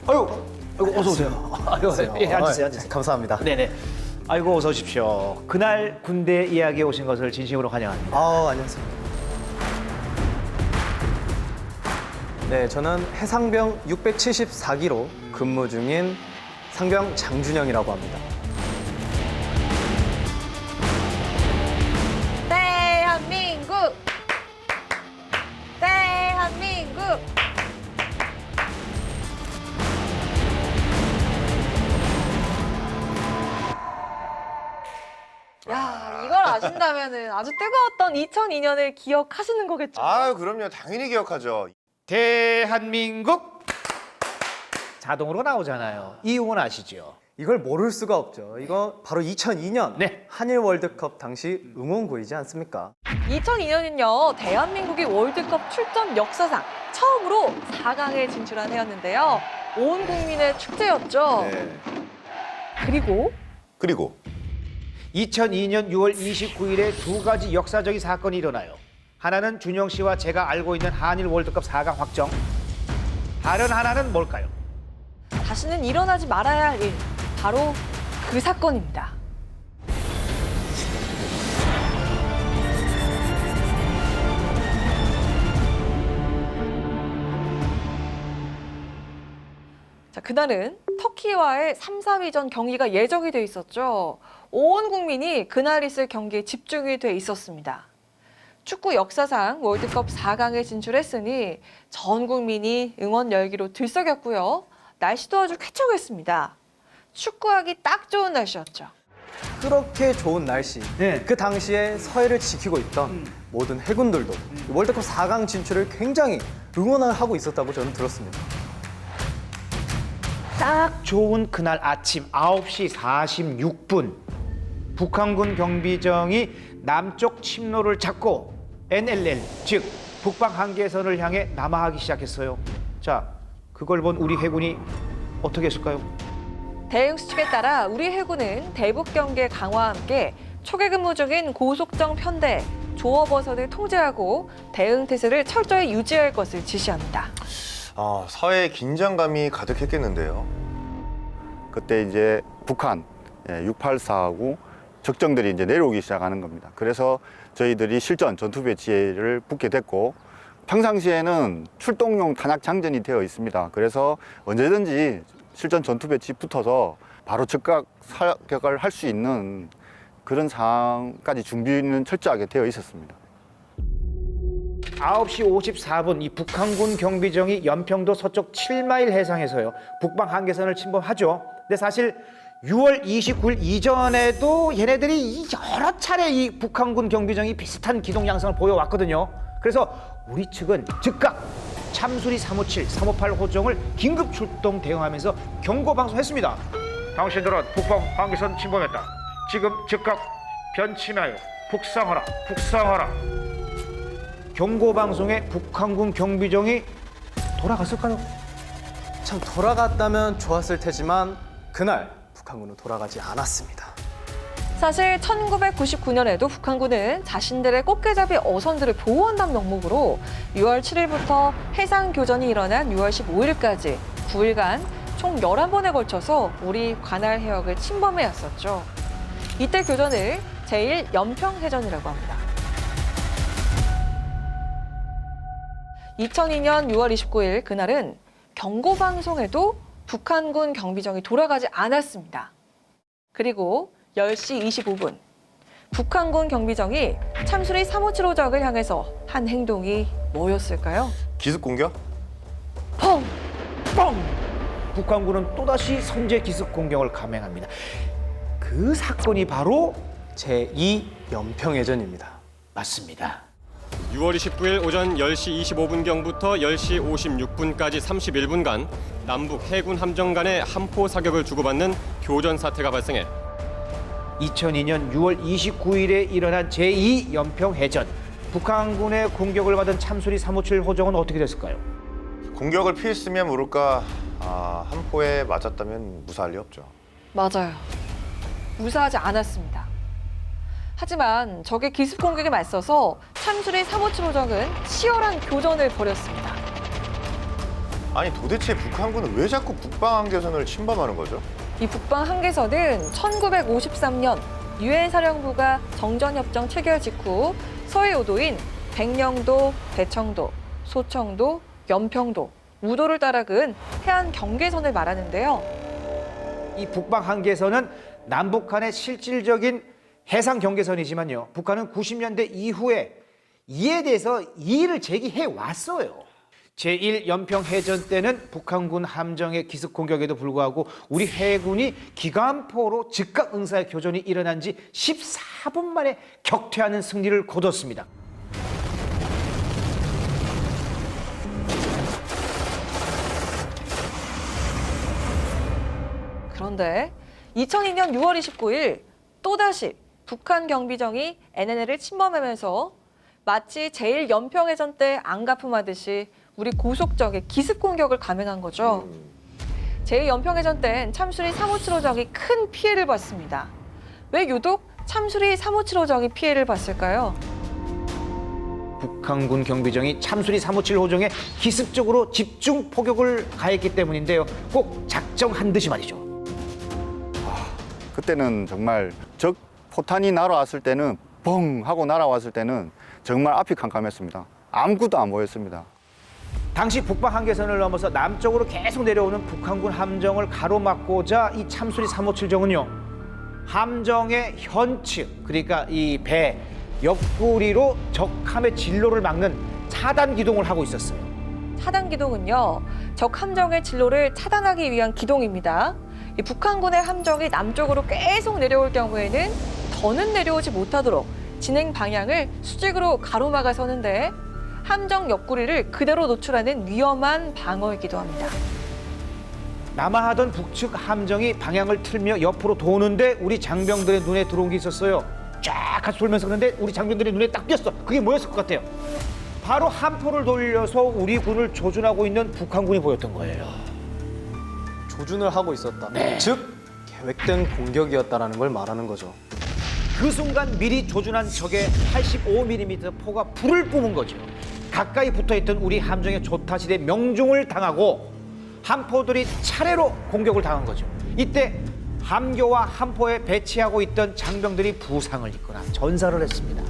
아이고 어서 오세요. 아이고, 예, 앉으세요. 감사합니다. 네네. 아이고 어서 오십시오. 그날 군대 이야기에 오신 것을 진심으로 환영합니다. 안녕하세요. 네, 저는 해상병 674기로 근무 중인 상병 장준영이라고 합니다. 대한민국! 대한민국! 야, 이걸 아신다면은 아주 뜨거웠던 2002년을 기억하시는 거겠죠? 아유, 그럼요. 당연히 기억하죠. 대한민국 자동으로 나오잖아요. 이 응원 아시죠? 이걸 모를 수가 없죠. 이거 바로 2002년 네. 한일 월드컵 당시 응원구이지 않습니까? 2002년은요, 대한민국이 월드컵 출전 역사상 처음으로 4강에 진출한 해였는데요. 온 국민의 축제였죠. 네. 그리고 2002년 6월 29일에 두 가지 역사적인 사건이 일어나요. 하나는 준영 씨와 제가 알고 있는 한일 월드컵 4강 확정. 다른 하나는 뭘까요? 다시는 일어나지 말아야 할 일, 바로 그 사건입니다. 자, 그날은 터키와의 3, 4위전 경기가 예정이 돼 있었죠. 온 국민이 그날 있을 경기에 집중이 돼 있었습니다. 축구 역사상 월드컵 4강에 진출했으니 전 국민이 응원 열기로 들썩였고요. 날씨도 아주 쾌청했습니다. 축구하기 딱 좋은 날씨였죠. 그렇게 좋은 날씨, 네. 그 당시에 서해를 지키고 있던 모든 해군들도 월드컵 4강 진출을 굉장히 응원을 하고 있었다고 저는 들었습니다. 딱 좋은 그날 아침 9시 46분 북한군 경비정이 남쪽 침로를 잡고 NLL, 즉 북방 한계선을 향해 남하하기 시작했어요. 자, 그걸 본 우리 해군이 어떻게 했을까요? 대응 수칙에 따라 우리 해군은 대북 경계 강화와 함께 초계 근무 중인 고속정 편대, 조업어선을 통제하고 대응 태세를 철저히 유지할 것을 지시합니다. 사회에 긴장감이 가득했겠는데요. 그때 이제 북한 684하고 적정들이 이제 내려오기 시작하는 겁니다. 그래서 저희들이 실전 전투 배치를 붙게 됐고 평상시에는 출동용 탄약 장전이 되어 있습니다. 그래서 언제든지 실전 전투 배치 붙어서 바로 즉각 사격을 할 수 있는 그런 상황까지 준비는 철저하게 되어 있었습니다. 9시 54분 이 북한군 경비정이 연평도 서쪽 7마일 해상에서요 북방 한계선을 침범하죠. 근데 사실 6월 29일 이전에도 얘네들이 여러 차례 이 북한군 경비정이 비슷한 기동 양상을 보여왔거든요. 그래서 우리 측은 즉각 참수리 357, 358 호종을 긴급 출동 대응하면서 경고 방송했습니다. 당신들은 북방 한계선 침범했다. 지금 즉각 변침하여 북상하라, 북상하라. 경고 방송에 북한군 경비정이 돌아갔을까요? 참 돌아갔다면 좋았을 테지만 그날 북한군은 돌아가지 않았습니다. 사실 1999년에도 북한군은 자신들의 꽃게잡이 어선들을 보호한다는 명목으로 6월 7일부터 해상 교전이 일어난 6월 15일까지 9일간 총 11번에 걸쳐서 우리 관할 해역을 침범해 왔었죠. 이때 교전을 제1연평해전이라고 합니다. 2002년 6월 29일 그날은 경고방송에도 북한군 경비정이 돌아가지 않았습니다. 그리고 10시 25분 북한군 경비정이 참수리 357호적을 향해서 한 행동이 뭐였을까요? 기습 공격? 펑! 뻥! 북한군은 또다시 선제 기습 공격을 감행합니다. 그 사건이 바로 제2연평해전입니다. 맞습니다. 6월 29일 오전 10시 25분경부터 10시 56분까지 31분간 남북 해군 함정 간의 함포 사격을 주고받는 교전 사태가 발생해 2002년 6월 29일에 일어난 제2연평해전. 북한군의 공격을 받은 참수리 357 호종은 어떻게 됐을까요? 공격을 피했으면 모를까 함포에 맞았다면 무사할 리 없죠. 맞아요. 무사하지 않았습니다. 하지만 적의 기습 공격에 맞서서 참수리 357호적은 치열한 교전을 벌였습니다. 아니 도대체 북한군은 왜 자꾸 북방 한계선을 침범하는 거죠? 이 북방 한계선은 1953년 유엔 사령부가 정전협정 체결 직후 서해 5도인 백령도, 대청도, 소청도, 연평도, 우도를 따라 그은 해안 경계선을 말하는데요. 이 북방 한계선은 남북한의 실질적인 해상 경계선이지만요. 북한은 90년대 이후에 이에 대해서 이의를 제기해 왔어요. 제1연평해전 때는 북한군 함정의 기습 공격에도 불구하고 우리 해군이 기관포로 즉각 응사의 교전이 일어난 지 14분 만에 격퇴하는 승리를 거뒀습니다. 그런데 2002년 6월 29일 또다시 북한 경비정이 NNL을 침범하면서 마치 제1연평해전 때 안가품하듯이 우리 고속정에 기습 공격을 감행한 거죠. 제1연평해전 땐 참수리 357호정이 큰 피해를 봤습니다. 왜 유독 참수리 357호정이 피해를 봤을까요? 북한군 경비정이 참수리 357호정에 기습적으로 집중 포격을 가했기 때문인데요. 꼭 작정한 듯이 말이죠. 그때는 정말 적 포탄이 날아왔을 때는 뻥 하고 날아왔을 때는 정말 앞이 캄캄했습니다. 아무것도 안 보였습니다. 당시 북방 한계선을 넘어서 남쪽으로 계속 내려오는 북한군 함정을 가로막고자 이 참수리 357정은요. 함정의 현측, 그러니까 이 배 옆구리로 적함의 진로를 막는 차단 기동을 하고 있었어요. 차단 기동은요, 적 함정의 진로를 차단하기 위한 기동입니다. 이 북한군의 함정이 남쪽으로 계속 내려올 경우에는 더는 내려오지 못하도록 진행 방향을 수직으로 가로막아 서는데 함정 옆구리를 그대로 노출하는 위험한 방어이기도 합니다. 남하하던 북측 함정이 방향을 틀며 옆으로 도는데 우리 장병들의 눈에 들어온 게 있었어요. 쫙 같이 돌면서 그런데 우리 장병들의 눈에 딱 띄었어. 그게 뭐였을 것 같아요? 바로 함포를 돌려서 우리 군을 조준하고 있는 북한군이 보였던 거예요. 조준을 하고 있었다. 즉 계획된 공격이었다라는 걸 말하는 거죠. 그 순간 미리 조준한 적의 85mm 포가 불을 뿜은 거죠. 가까이 붙어있던 우리 함정의 조타실에 명중을 당하고 함포들이 차례로 공격을 당한 거죠. 이때 함교와 함포에 배치하고 있던 장병들이 부상을 입거나 전사를 했습니다.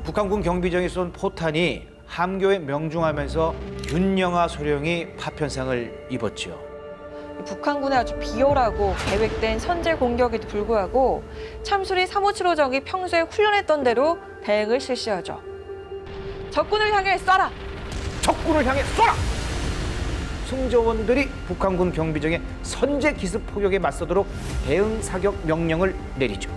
북한군 경비정이 쏜 포탄이 함교에 명중하면서 윤영아 소령이 파편상을 입었죠. 북한군의 아주 비열하고 계획된 선제 공격에도 불구하고 참수리 357호정이 평소에 훈련했던 대로 대응을 실시하죠. 적군을 향해 쏴라! 적군을 향해 쏘라! 승조원들이 북한군 경비정의 선제 기습 포격에 맞서도록 대응 사격 명령을 내리죠.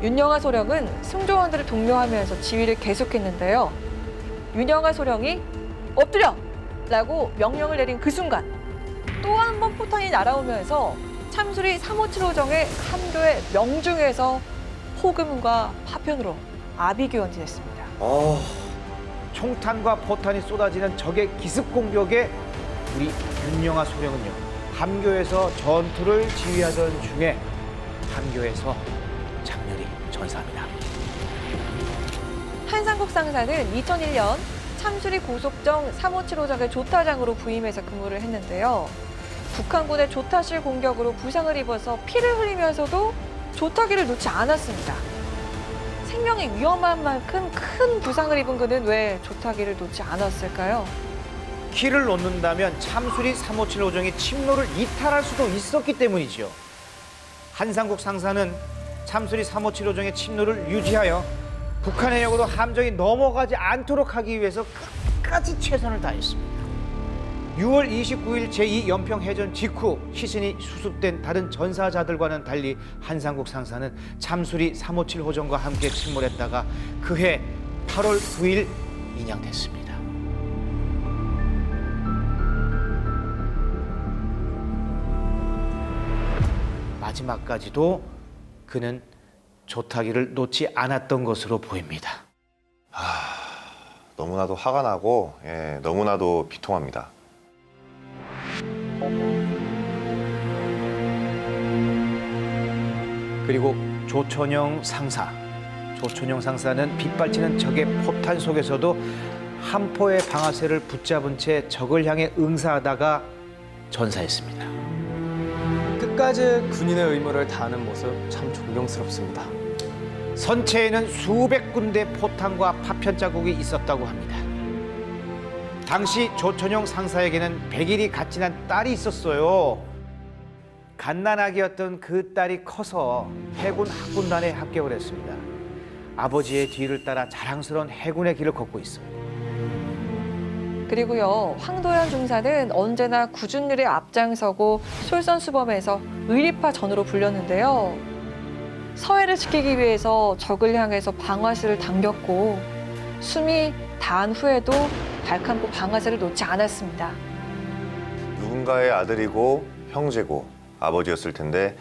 윤영아 소령은 승조원들을 독려하면서 지휘를 계속했는데요. 윤영아 소령이 엎드려! 라고 명령을 내린 그 순간 또 한 번 포탄이 날아오면서 참수리 357호정의 함교에 명중해서 호금과 파편으로 아비규환이 됐습니다. 총탄과 포탄이 쏟아지는 적의 기습 공격에 우리 윤영아 소령은요. 함교에서 전투를 지휘하던 중에 함교에서 장렬히 전사합니다. 한상국 상사는 2001년 참수리 고속정 357호정의 조타장으로 부임해서 근무를 했는데요. 북한군의 조타실 공격으로 부상을 입어서 피를 흘리면서도 조타기를 놓지 않았습니다. 생명이 위험한 만큼 큰 부상을 입은 그는 왜 조타기를 놓지 않았을까요? 키를 놓는다면 참수리 357호정의 침로를 이탈할 수도 있었기 때문이죠. 한상국 상사는 참수리 357호정의 침로를 유지하여 북한 해역으로 함정이 넘어가지 않도록 하기 위해서 끝까지 최선을 다했습니다. 6월 29일 제2연평해전 직후 시신이 수습된 다른 전사자들과는 달리 한상국 상사는 참수리 357호정과 함께 침몰했다가 그해 8월 9일 인양됐습니다. 마지막까지도 그는 조타기를 놓지 않았던 것으로 보입니다. 너무나도 화가 나고 너무나도 비통합니다. 그리고 조천영 상사, 조천용 상사는 빗발치는 적의 포탄 속에서도 함포의 방아쇠를 붙잡은 채 적을 향해 응사하다가 전사했습니다. 끝까지 군인의 의무를 다하는 모습 참 존경스럽습니다. 선체에는 수백 군데 포탄과 파편 자국이 있었다고 합니다. 당시 조천용 상사에게는 100일이 갓 지난 딸이 있었어요. 갓난아기였던 그 딸이 커서 해군 학군단에 합격을 했습니다. 아버지의 뒤를 따라 자랑스러운 해군의 길을 걷고 있습니다. 그리고요, 황도현 중사는 언제나 굳은 일에 앞장서고 솔선수범해서 의리파 전으로 불렸는데요. 서해를 지키기 위해서 적을 향해서 방아쇠를 당겼고 숨이 다한 후에도 발칸포 방아쇠를 놓지 않았습니다. 누군가의 아들이고 형제고 아버지였을 텐데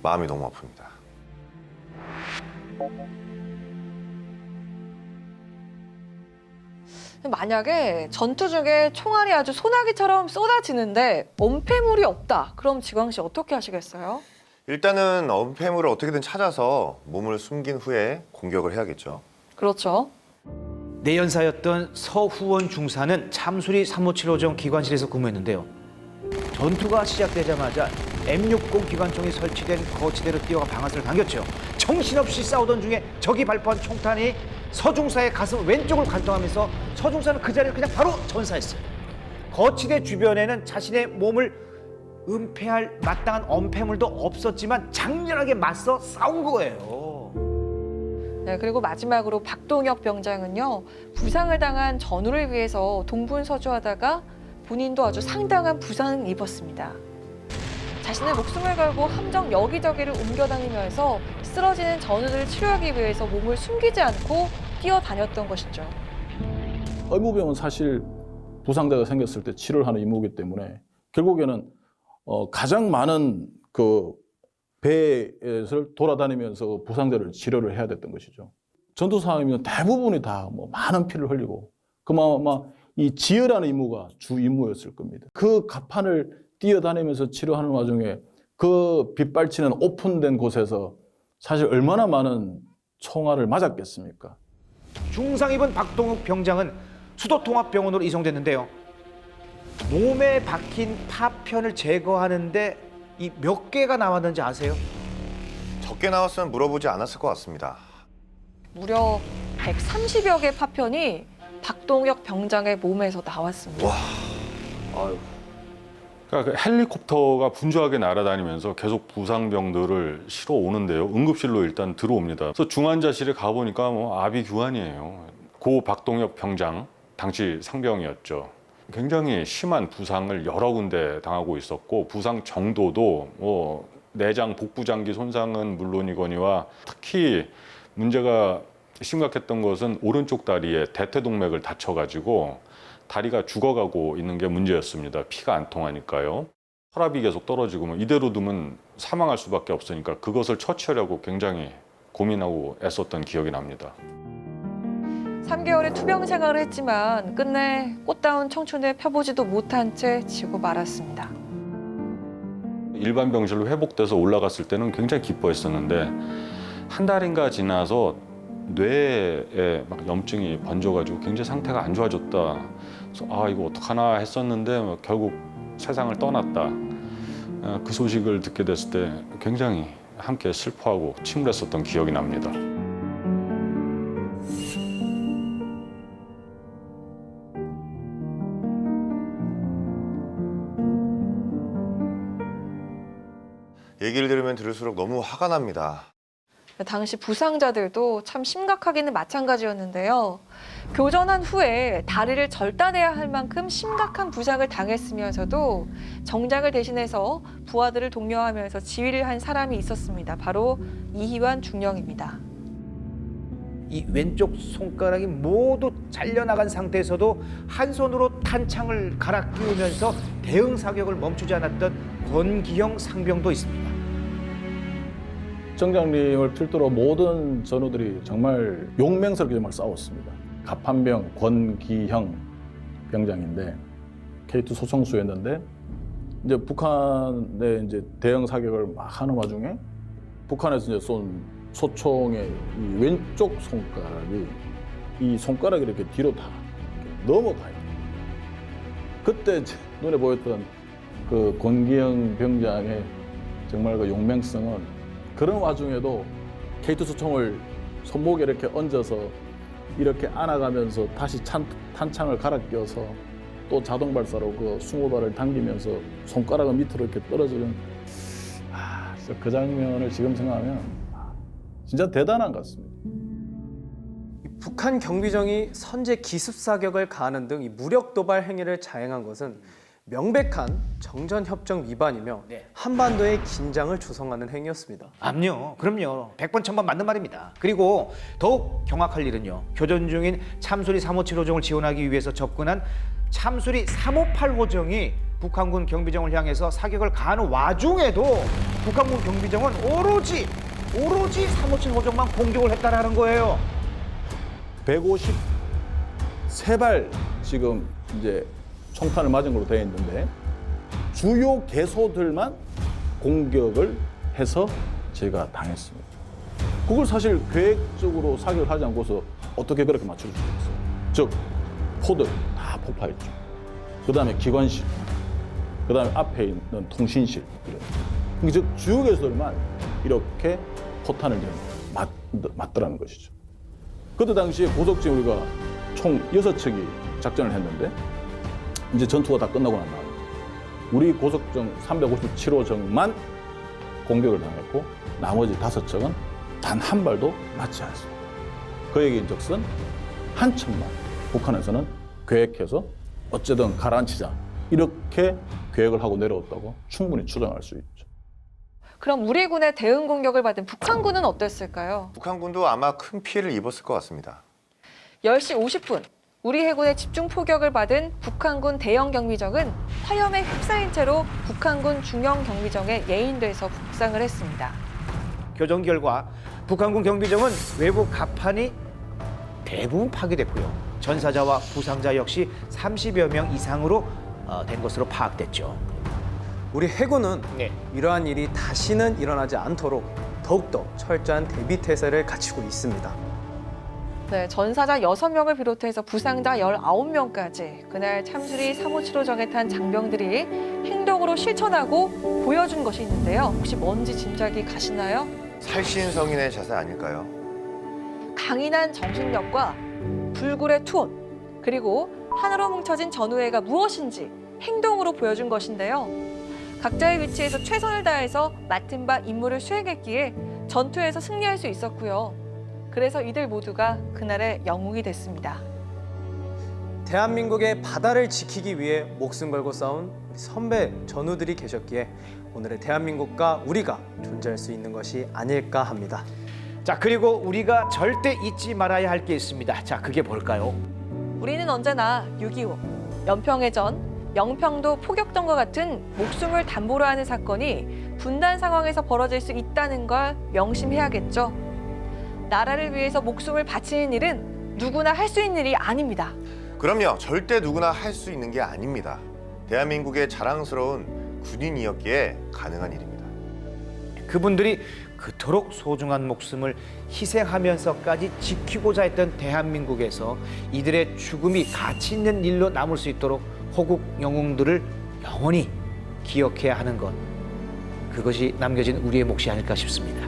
마음이 너무 아픕니다. 만약에 전투 중에 총알이 아주 소나기처럼 쏟아지는데 엄폐물이 없다. 그럼 지광 씨 어떻게 하시겠어요? 일단은 엄폐물을 어떻게든 찾아서 몸을 숨긴 후에 공격을 해야겠죠. 그렇죠. 내연사였던 서후원 중사는 참수리 357호정 기관실에서 근무했는데요. 전투가 시작되자마자 M60 기관총이 설치된 거치대로 뛰어가 방아쇠를 당겼죠. 정신없이 싸우던 중에 적이 발포한 총탄이 서중사의 가슴 왼쪽을 관통하면서 서중사는 그 자리를 그냥 바로 전사했어요. 거치대 주변에는 자신의 몸을 은폐할 마땅한 엄폐물도 없었지만 장렬하게 맞서 싸운 거예요. 네, 그리고 마지막으로 박동혁 병장은요, 부상을 당한 전우를 위해서 동분서주하다가 본인도 아주 상당한 부상을 입었습니다. 자신의 목숨을 걸고 함정 여기저기를 옮겨다니면서 쓰러지는 전우들을 치료하기 위해서 몸을 숨기지 않고 뛰어다녔던 것이죠. 의무병은 사실 부상자가 생겼을 때 치료를 하는 임무이기 때문에 결국에는 가장 많은 그 배에서 돌아다니면서 부상자를 치료를 해야 됐던 것이죠. 전투 상황이면 대부분이 다 뭐 많은 피를 흘리고 그나마 이 지혈하는 임무가 주 임무였을 겁니다. 그 갑판을 뛰어다니면서 치료하는 와중에 그 빗발치는 오픈된 곳에서 사실 얼마나 많은 총알을 맞았겠습니까? 중상 입은 박동욱 병장은 수도통합병원으로 이송됐는데요. 몸에 박힌 파편을 제거하는데 이 몇 개가 나왔는지 아세요? 적게 나왔으면 물어보지 않았을 것 같습니다. 무려 130여 개의 파편이 박동혁 병장의 몸에서 나왔습니다. 그러니까 그 헬리콥터가 분주하게 날아다니면서 계속 부상병들을 실어 오는데요. 응급실로 일단 들어옵니다. 그래서 중환자실에 가보니까 뭐 아비규환이에요. 고 박동혁 병장, 당시 상병이었죠. 굉장히 심한 부상을 여러 군데 당하고 있었고 부상 정도도 뭐 내장 복부장기 손상은 물론이거니와 특히 문제가 심각했던 것은 오른쪽 다리에 대퇴동맥을 다쳐가지고 다리가 죽어가고 있는 게 문제였습니다. 피가 안 통하니까요. 혈압이 계속 떨어지고 뭐 이대로 두면 사망할 수밖에 없으니까 그것을 처치하려고 굉장히 고민하고 애썼던 기억이 납니다. 3개월의 투병 생활을 했지만 끝내 꽃다운 청춘을 펴보지도 못한 채 지고 말았습니다. 일반 병실로 회복돼서 올라갔을 때는 굉장히 기뻐했었는데 한 달인가 지나서 뇌에 막 염증이 번져가지고 굉장히 상태가 안 좋아졌다. 그래서 아 이거 어떡하나 했었는데 결국 세상을 떠났다. 그 소식을 듣게 됐을 때 굉장히 함께 슬퍼하고 침울했었던 기억이 납니다. 얘기를 들으면 들을수록 너무 화가 납니다. 당시 부상자들도 참 심각하기는 마찬가지였는데요. 교전한 후에 다리를 절단해야 할 만큼 심각한 부상을 당했으면서도 정장을 대신해서 부하들을 독려하면서 지휘를 한 사람이 있었습니다. 바로 이희환 중령입니다. 이 왼쪽 손가락이 모두 잘려나간 상태에서도 한 손으로 탄창을 갈아 끼우면서 대응 사격을 멈추지 않았던 권기영 상병도 있습니다. 정장님을 필두로 모든 전우들이 정말 용맹스럽게 정말 싸웠습니다. 갑판병 권기형 병장인데 K2 소총수였는데 이제 북한의 이제 대형 사격을 막 하는 와중에 북한에서 이제 쏜 소총의 이 왼쪽 손가락이 이 손가락이 이렇게 뒤로 다 넘어가요. 그때 이제 눈에 보였던 그 권기영 병장의 정말 그 용맹성은 그런 와중에도 K2 소총을 손목에 이렇게 얹어서 이렇게 안아가면서 다시 탄창을 갈아 껴서 또 자동 발사로 그 20발을 당기면서 손가락은 밑으로 이렇게 떨어지는 진짜 그 장면을 지금 생각하면 진짜 대단한 것 같습니다. 북한 경비정이 선제 기습 사격을 가하는 등 이 무력 도발 행위를 자행한 것은 명백한 정전협정 위반이며 네. 한반도의 긴장을 조성하는 행위였습니다. 그럼요. 100번 1000번 맞는 말입니다. 그리고 더욱 경악할 일은요. 교전 중인 참수리 357호정을 지원하기 위해서 접근한 참수리 358호정이 북한군 경비정을 향해서 사격을 가하는 와중에도 북한군 경비정은 오로지 357호정만 공격을 했다라는 거예요. 153발 지금 이제 총탄을 맞은 걸로 되어 있는데 주요 개소들만 공격을 해서 제가 당했습니다. 그걸 사실 계획적으로 사격을 하지 않고서 어떻게 그렇게 맞출 수 있어요? 즉 포들 다 폭파했죠. 그다음에 기관실, 그다음에 앞에 있는 통신실 이런. 즉 주요 개소들만 이렇게 포탄을 맞더라는 것이죠. 그때 당시에 고속지 우리가 총 6척이 작전을 했는데 이제 전투가 다 끝나고 난 다음에 우리 고속정 357호정만 공격을 당했고 나머지 5척은 단 한 발도 맞지 않습니다. 그 얘기인즉슨 한 척만 북한에서는 계획해서 어쨌든 가라앉히자 이렇게 계획을 하고 내려왔다고 충분히 추정할 수 있죠. 그럼 우리 군의 대응 공격을 받은 북한군은 어땠을까요? 북한군도 아마 큰 피해를 입었을 것 같습니다. 10시 50분 우리 해군의 집중 포격을 받은 북한군 대형 경비정은 화염에 휩싸인 채로 북한군 중형 경비정에 예인돼서 북상을 했습니다. 교전 결과 북한군 경비정은 외부 갑판이 대부분 파괴됐고요. 전사자와 부상자 역시 30여 명 이상으로 된 것으로 파악됐죠. 우리 해군은 네. 이러한 일이 다시는 일어나지 않도록 더욱더 철저한 대비 태세를 갖추고 있습니다. 네, 전사자 6명을 비롯해서 부상자 19명까지 그날 참수리 357호정에 탄 장병들이 행동으로 실천하고 보여준 것이 있는데요. 혹시 뭔지 짐작이 가시나요? 살신성인의 자세 아닐까요? 강인한 정신력과 불굴의 투혼, 그리고 하나로 뭉쳐진 전우회가 무엇인지 행동으로 보여준 것인데요. 각자의 위치에서 최선을 다해서 맡은 바 임무를 수행했기에 전투에서 승리할 수 있었고요. 그래서 이들 모두가 그날의 영웅이 됐습니다. 대한민국의 바다를 지키기 위해 목숨 걸고 싸운 우리 선배 전우들이 계셨기에 오늘의 대한민국과 우리가 존재할 수 있는 것이 아닐까 합니다. 자, 그리고 우리가 절대 잊지 말아야 할 게 있습니다. 자, 그게 뭘까요? 우리는 언제나 6.25, 연평해전, 영평도 포격전과 같은 목숨을 담보로 하는 사건이 분단 상황에서 벌어질 수 있다는 걸 명심해야겠죠. 나라를 위해서 목숨을 바치는 일은 누구나 할 수 있는 일이 아닙니다. 그럼요, 절대 누구나 할 수 있는 게 아닙니다. 대한민국의 자랑스러운 군인이었기에 가능한 일입니다. 그분들이 그토록 소중한 목숨을 희생하면서까지 지키고자 했던 대한민국에서 이들의 죽음이 가치 있는 일로 남을 수 있도록 호국 영웅들을 영원히 기억해야 하는 것, 그것이 남겨진 우리의 몫이 아닐까 싶습니다.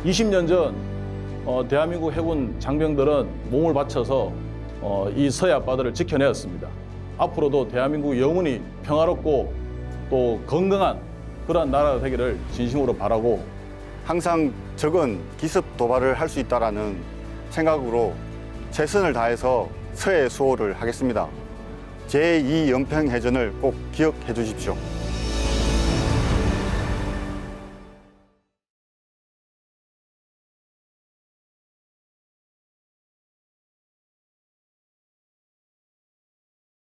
20년 전 대한민국 해군 장병들은 몸을 바쳐서 이 서해 앞바다를 지켜내었습니다. 앞으로도 대한민국이 영원히 평화롭고 또 건강한 그러한 나라가 되기를 진심으로 바라고 항상 적은 기습 도발을 할 수 있다는 생각으로 최선을 다해서 서해 수호를 하겠습니다. 제2연평해전을 꼭 기억해 주십시오.